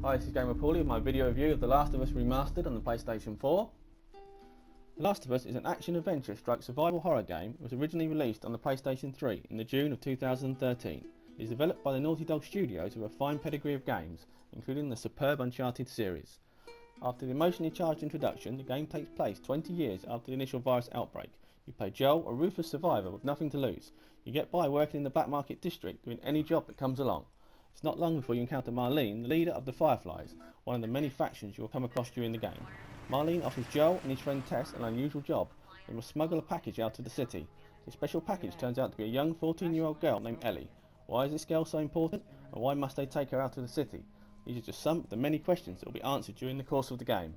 Hi, this is Gamer Pauly with my video review of The Last of Us Remastered on the PlayStation 4. The Last of Us is an action-adventure stroke survival horror game that was originally released on the PlayStation 3 in the June of 2013. It is developed by the Naughty Dog Studios with a fine pedigree of games, including the superb Uncharted series. After the emotionally charged introduction, the game takes place 20 years after the initial virus outbreak. You play Joel, a ruthless survivor with nothing to lose. You get by working in the Black Market District doing any job that comes along. It's not long before you encounter Marlene, the leader of the Fireflies, one of the many factions you will come across during the game. Marlene offers Joel and his friend Tess an unusual job. They must smuggle a package out of the city. This special package turns out to be a young 14-year-old girl named Ellie. Why is this girl so important, and why must they take her out of the city? These are just some of the many questions that will be answered during the course of the game.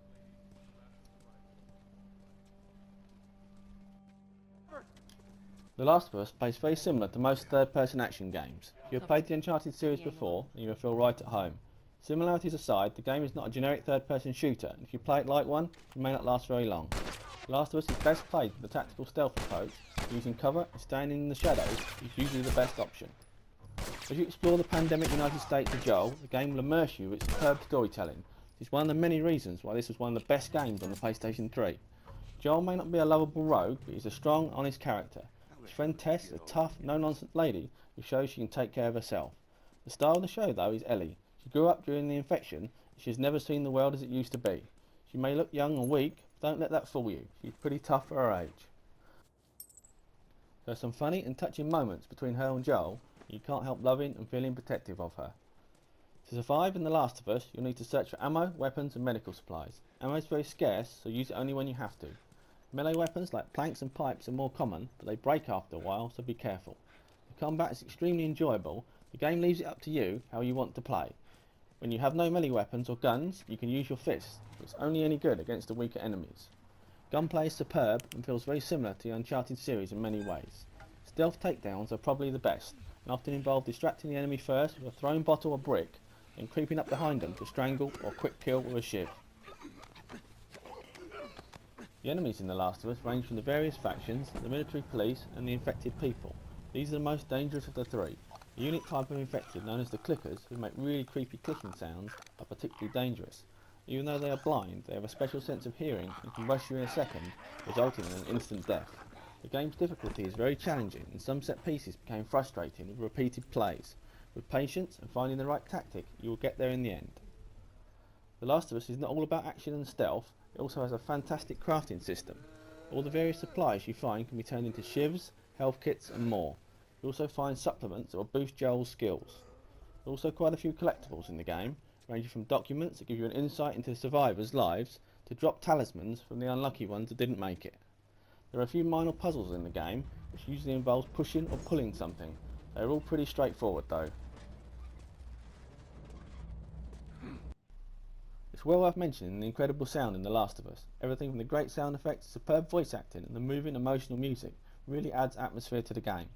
The Last of Us plays very similar to most third-person action games. If you have played the Uncharted series before, then you will feel right at home. Similarities aside, the game is not a generic third-person shooter, and if you play it like one, it may not last very long. The Last of Us is best played with the tactical stealth approach. Using cover and standing in the shadows is usually the best option. As you explore the pandemic United States of Joel, the game will immerse you with its superb storytelling. This is one of the many reasons why this was one of the best games on the PlayStation 3. Joel may not be a lovable rogue, but he's a strong, honest character. His friend Tess is a tough, no-nonsense lady who shows she can take care of herself. The star of the show, though, is Ellie. She grew up during the infection, and she has never seen the world as it used to be. She may look young and weak, but don't let that fool you. She's pretty tough for her age. There are some funny and touching moments between her and Joel, and you can't help loving and feeling protective of her. To survive in The Last of Us, you'll need to search for ammo, weapons and medical supplies. Ammo is very scarce, so use it only when you have to. Melee weapons like planks and pipes are more common, but they break after a while, so be careful. The combat is extremely enjoyable. The game leaves it up to you how you want to play. When you have no melee weapons or guns, you can use your fists, but it's only any good against the weaker enemies. Gunplay is superb and feels very similar to the Uncharted series in many ways. Stealth takedowns are probably the best, and often involve distracting the enemy first with a thrown bottle or brick, then creeping up behind them to strangle or quick kill with a shiv. The enemies in The Last of Us range from the various factions, the military police and the infected people. These are the most dangerous of the three. The unique type of infected known as the clickers, who make really creepy clicking sounds, are particularly dangerous. Even though they are blind, they have a special sense of hearing and can rush you in a second, resulting in an instant death. The game's difficulty is very challenging and some set pieces became frustrating with repeated plays. With patience and finding the right tactic, you will get there in the end. The Last of Us is not all about action and stealth, it also has a fantastic crafting system. All the various supplies you find can be turned into shivs, health kits and more. You also find supplements that will boost Joel's skills. There are also quite a few collectibles in the game, ranging from documents that give you an insight into the survivors' lives, to drop talismans from the unlucky ones that didn't make it. There are a few minor puzzles in the game, which usually involves pushing or pulling something. They are all pretty straightforward though. It's well worth mentioning the incredible sound in The Last of Us. Everything from the great sound effects, superb voice acting and the moving emotional music really adds atmosphere to the game.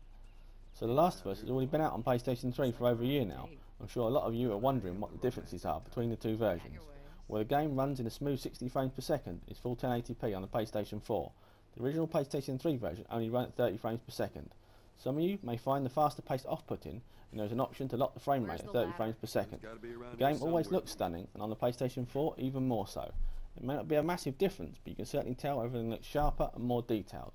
So The Last of Us has already been out on PlayStation 3 for over a year now. I'm sure a lot of you are wondering what the differences are between the two versions. Well, the game runs in a smooth 60 frames per second, it's full 1080p on the PlayStation 4. The original PlayStation 3 version only ran at 30 frames per second. Some of you may find the faster pace off-putting, and there is an option to lock the frame rate at 30 frames per second. The game always looks stunning, and on the PlayStation 4 even more so. It may not be a massive difference, but you can certainly tell everything looks sharper and more detailed.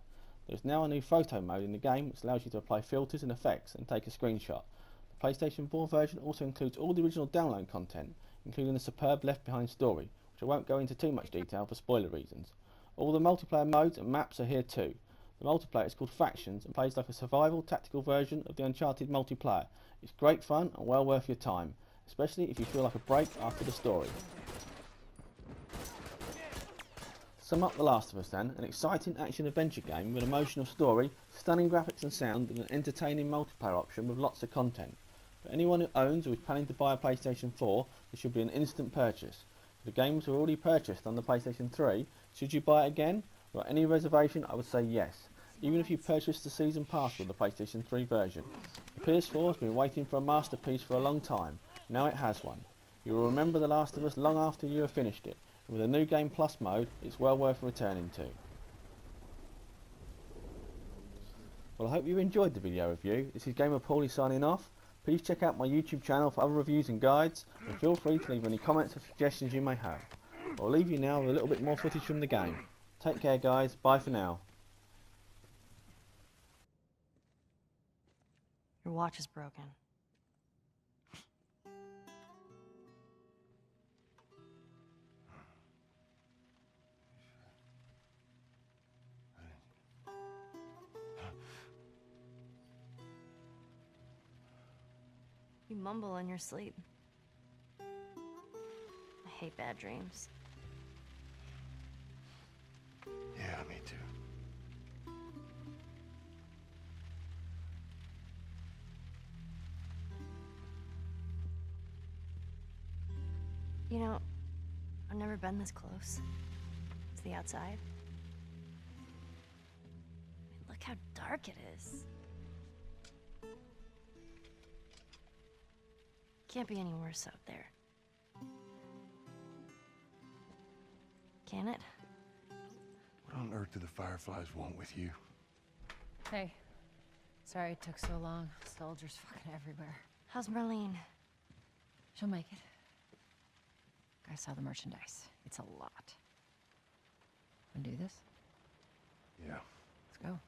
There is now a new photo mode in the game which allows you to apply filters and effects and take a screenshot. The PlayStation 4 version also includes all the original download content, including the superb Left Behind story, which I won't go into too much detail for spoiler reasons. All the multiplayer modes and maps are here too. The multiplayer is called Factions and plays like a survival tactical version of the Uncharted multiplayer. It's great fun and well worth your time, especially if you feel like a break after the story. Sum up The Last of Us then, an exciting action-adventure game with an emotional story, stunning graphics and sound, and an entertaining multiplayer option with lots of content. For anyone who owns or is planning to buy a PlayStation 4, this should be an instant purchase. For the games who are already purchased on the PlayStation 3, should you buy it again? Without any reservation, I would say yes, even if you purchased the Season Pass with the PlayStation 3 version. The PS4 has been waiting for a masterpiece for a long time, now it has one. You will remember The Last of Us long after you have finished it. With a new Game Plus mode, it's well worth returning to. Well, I hope you enjoyed the video review. This is Gamer Pauly signing off. Please check out my YouTube channel for other reviews and guides, and feel free to leave any comments or suggestions you may have. I'll leave you now with a little bit more footage from the game. Take care guys, bye for now. Your watch is broken. You mumble in your sleep. I hate bad dreams. Yeah, me too. You know, I've never been this close to the outside. Look how dark it is. Can't be any worse out there. Can it? What on earth do the Fireflies want with you? Hey. Sorry it took so long. Soldiers fucking everywhere. How's Marlene? She'll make it. I saw the merchandise. It's a lot. Wanna do this? Yeah. Let's go.